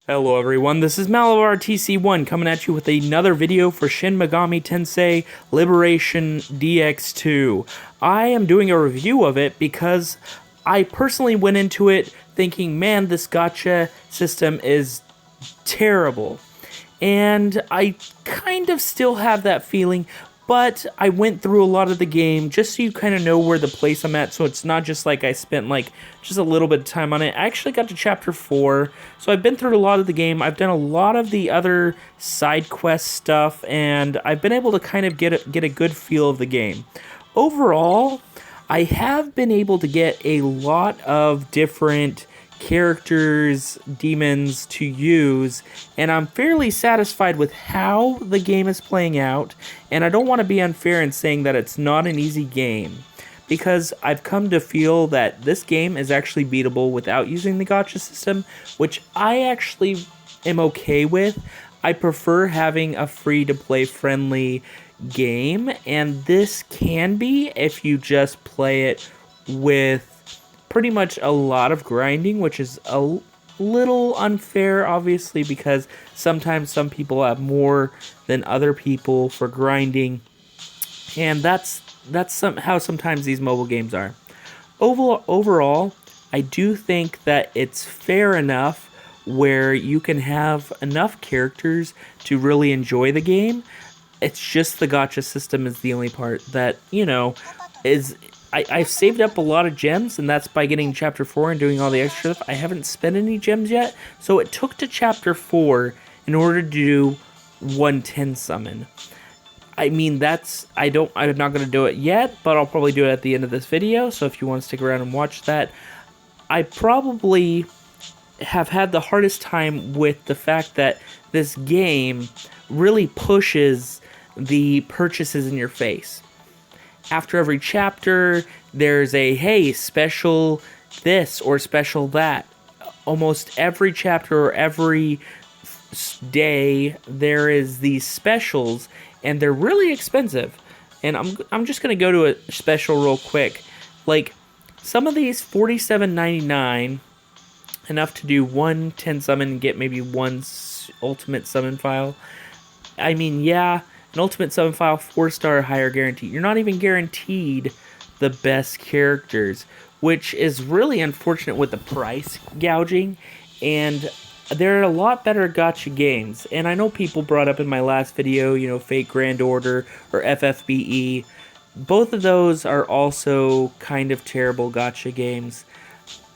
Hello everyone, this is Malabar TC1 coming at you with another video for Shin Megami Tensei Liberation Dx2. I am doing a review of it because I personally went into it thinking, man, this gacha system is terrible. And I kind of still have that feeling, but I went through a lot of the game just so you kind of know where the place I'm at, so it's not just like I spent like just a little bit of time on it. I actually got to chapter 4, so I've been through a lot of the game. I've done a lot of the other side quest stuff, and I've been able to kind of get a good feel of the game. Overall, I have been able to get a lot of different characters, demons to use, and I'm fairly satisfied with how the game is playing out, and I don't want to be unfair in saying that it's not an easy game, because I've come to feel that this game is actually beatable without using the gacha system, which I actually am okay with. I prefer having a free-to-play friendly game, and this can be if you just play it with pretty much a lot of grinding, which is a little unfair, obviously, because sometimes some people have more than other people for grinding, and that's how sometimes these mobile games are. Overall, I do think that it's fair enough where you can have enough characters to really enjoy the game. It's just the gacha system is the only part that, is I've saved up a lot of gems, and that's by getting chapter 4 and doing all the extra stuff. I haven't spent any gems yet, so it took to chapter 4 in order to do 110 summon. I mean, I'm not going to do it yet, but I'll probably do it at the end of this video, so if you want to stick around and watch that. I probably have had the hardest time with the fact that this game really pushes the purchases in your face. After every chapter, there's a, hey, special this or special that. Almost every chapter or every day, there is these specials, and they're really expensive. And I'm just going to go to a special real quick. Like, some of these, $47.99, enough to do 110 summon and get maybe one ultimate summon file. I mean, yeah, an ultimate summon file, 4-star higher guarantee. You're not even guaranteed the best characters, which is really unfortunate with the price gouging. And there are a lot better gacha games. And I know people brought up in my last video, Fate Grand Order or FFBE. Both of those are also kind of terrible gacha games.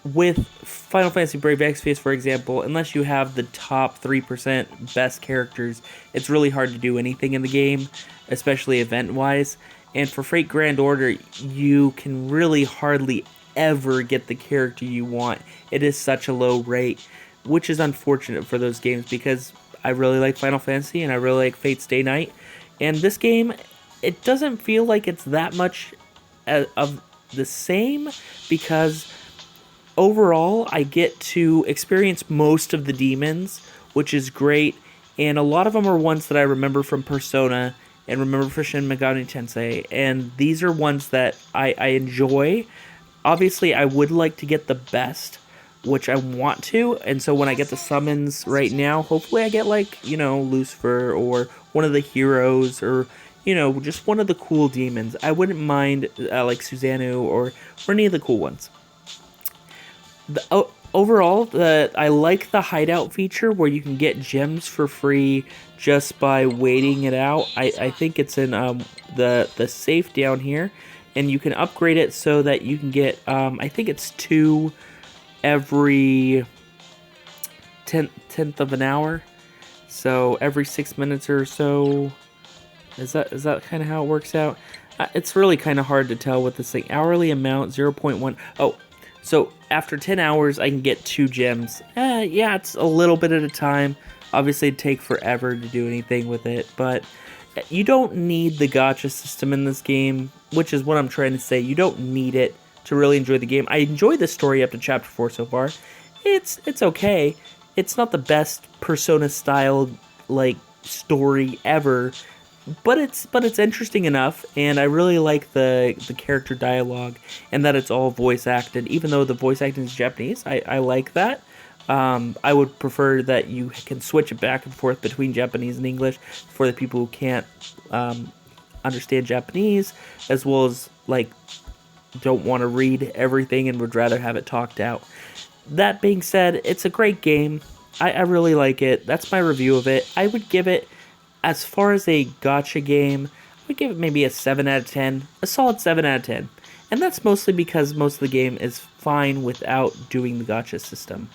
With Final Fantasy Brave Exvius, for example, unless you have the top 3% best characters, it's really hard to do anything in the game, especially event-wise. And for Fate Grand Order, you can really hardly ever get the character you want. It is such a low rate, which is unfortunate for those games, because I really like Final Fantasy and I really like Fate Stay Night. And this game, it doesn't feel like it's that much of the same, because overall, I get to experience most of the demons, which is great, and a lot of them are ones that I remember from Persona and remember from Shin Megami Tensei, and these are ones that I enjoy. Obviously, I would like to get the best, which I want to, and so when I get the summons right now, hopefully I get, like, Lucifer, or one of the heroes, or, just one of the cool demons. I wouldn't mind, like, Susanoo, or any of the cool ones. Overall, I like the Hideout feature where you can get gems for free just by waiting it out. I think it's in the safe down here, and you can upgrade it so that you can get, I think it's 2 every 10th of an hour, so every 6 minutes or so. Is that kind of how it works out? It's really kind of hard to tell with this thing. Hourly amount 0.1. Oh, so after 10 hours, I can get 2 gems. Yeah, it's a little bit at a time. Obviously, it'd take forever to do anything with it, but you don't need the gacha system in this game, which is what I'm trying to say. You don't need it to really enjoy the game. I enjoyed the story up to chapter 4 so far. It's okay. It's not the best Persona-style, like, story ever, but it's interesting enough, and I really like the character dialogue, and that it's all voice acted. Even though the voice acting is Japanese, I like that. I would prefer that you can switch it back and forth between Japanese and English for the people who can't understand Japanese, as well as like don't want to read everything and would rather have it talked out. That being said, it's a great game. I really like it. That's my review of it. I would give it, as far as a gacha game, I would give it maybe a 7 out of 10. A solid 7 out of 10. And that's mostly because most of the game is fine without doing the gacha system.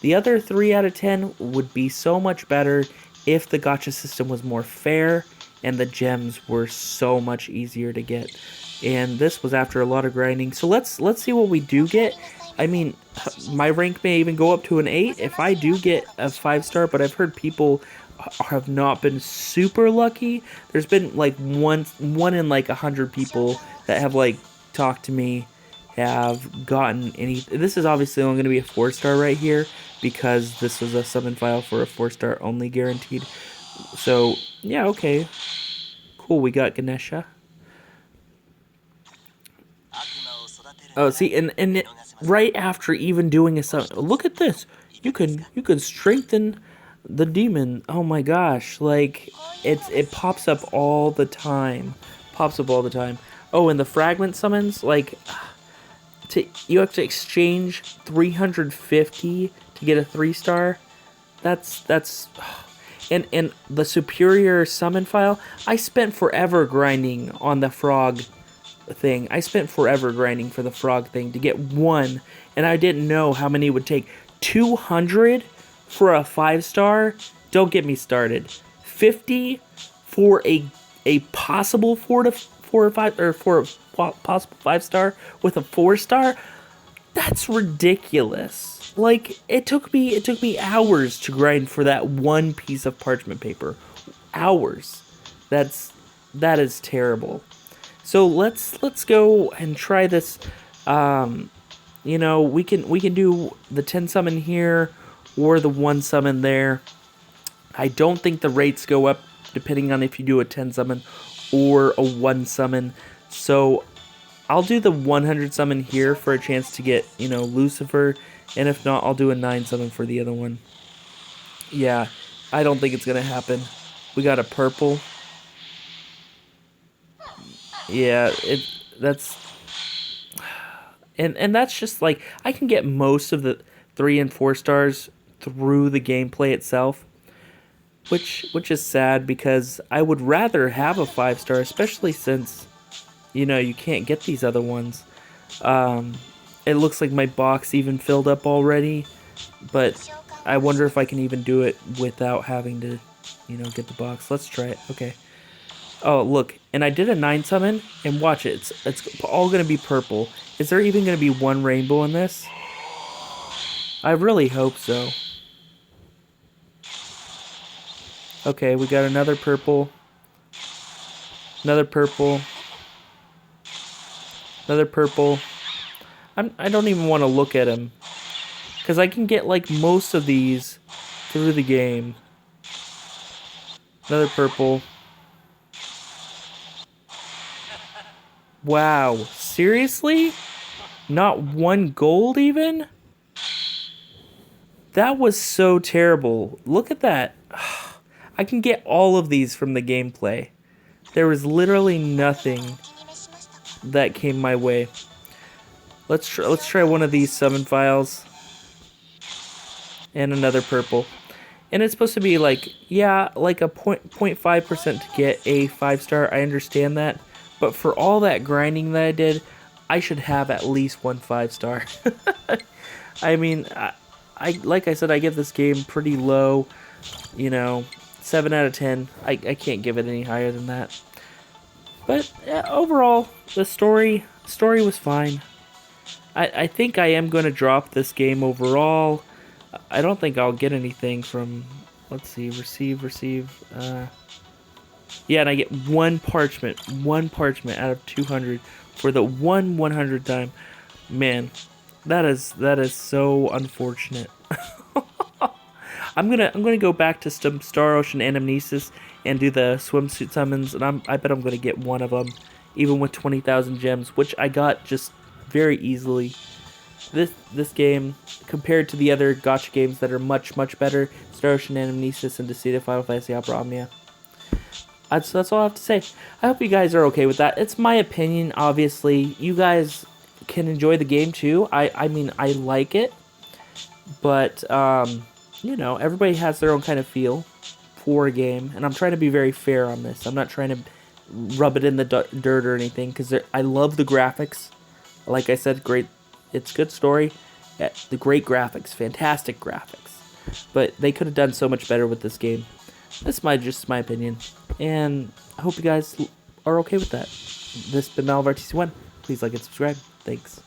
The other 3 out of 10 would be so much better if the gacha system was more fair and the gems were so much easier to get. And this was after a lot of grinding. So let's see what we do get. I mean, my rank may even go up to an 8 if I do get a 5-star, but I've heard people have not been super lucky. There's been like one in like 100 people that have like talked to me have gotten any. This is obviously only going to be a 4-star right here because this was a summon file for a 4-star only guaranteed. So yeah, okay, cool. We got Ganesha. Oh, see, and it, right after even doing a summon, look at this. You can strengthen the demon. Oh my gosh, like it pops up all the time. Pops up all the time. Oh, and the fragment summons, like you have to exchange 350 to get a 3-star. That's and the superior summon file, I spent forever grinding on the frog thing. I spent forever grinding for the frog thing to get one, and I didn't know how many it would take. 200 for a 5-star? Don't get me started. 50 for a possible 4 or 5 or for a possible 5-star with a 4-star? That's ridiculous. Like it took me hours to grind for that one piece of parchment paper. Hours. That is terrible. So let's go and try this. You know, we can do the 10 summon here or the 1 summon there. I don't think the rates go up depending on if you do a 10 summon or a 1 summon. So I'll do the 100 summon here for a chance to get, you know, Lucifer, and if not, I'll do a 9 summon for the other one. Yeah, I don't think it's gonna happen. We got a purple. Yeah, that's that's just like I can get most of the 3 and 4 stars through the gameplay itself, which is sad because I would rather have a 5-star, especially since you know you can't get these other ones. It looks like my box even filled up already, but I wonder if I can even do it without having to, you know, get the box. Let's try it. Okay. Oh, look, and I did a 9 summon, and watch it. It's all going to be purple. Is there even going to be 1 rainbow in this? I really hope so. Okay, we got another purple. Another purple. Another purple. I don't even want to look at him, because I can get, like, most of these through the game. Another purple. Wow, seriously? Not 1 gold even? That was so terrible. Look at that. I can get all of these from the gameplay. There was literally nothing that came my way. Let's try one of these summon files. And another purple. And it's supposed to be like, yeah, like a 0.5% to get a 5-star. I understand that. But for all that grinding that I did, I should have at least 1 5-star. I mean, I like I said, I give this game pretty low. You know, 7 out of 10. I can't give it any higher than that. But overall, the story was fine. I think I am going to drop this game overall. I don't think I'll get anything from, let's see, receive. Yeah, and I get 1 parchment out of 200 for the 1/100 time. Man, that is so unfortunate. I'm gonna go back to some Star Ocean Anamnesis and do the swimsuit summons, and I bet I'm gonna get 1 of them, even with 20,000 gems, which I got just very easily. this game, compared to the other gacha games that are much better, Star Ocean Anamnesis and Deceit Final Fantasy Opera Omnia. That's all I have to say. I hope you guys are okay with that. It's my opinion, obviously. You guys can enjoy the game too. I mean, I like it, but you know, everybody has their own kind of feel for a game, and I'm trying to be very fair on this. I'm not trying to rub it in the dirt or anything, because I love the graphics. Like I said, great. It's good story. The great graphics, fantastic graphics. But they could have done so much better with this game. That's just my opinion. And I hope you guys are okay with that. This has been Malabar TC1. Please like and subscribe. Thanks.